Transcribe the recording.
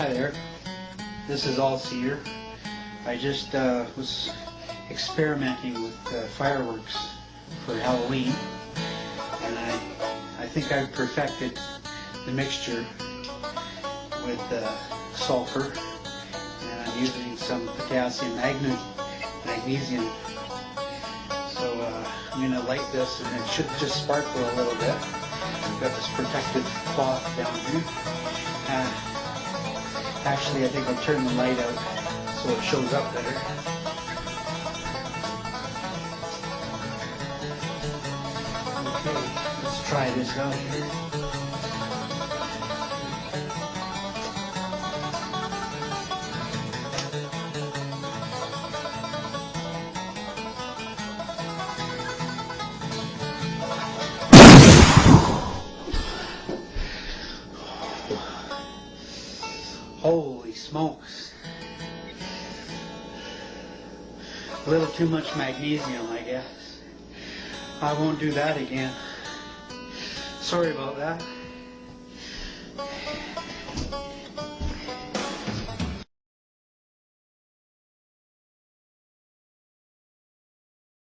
Hi there, this is All-Seer. I just was experimenting with fireworks for Halloween, and I think I've perfected the mixture with sulfur, and I'm using some potassium magnesium. So I'm going to light this, and it should just sparkle a little bit. I've got this protective cloth down here. Actually, I think I'll turn the light out so it shows up better. Okay, let's try this out here. Holy smokes. A little too much magnesium, I guess. I won't do that again. Sorry about that.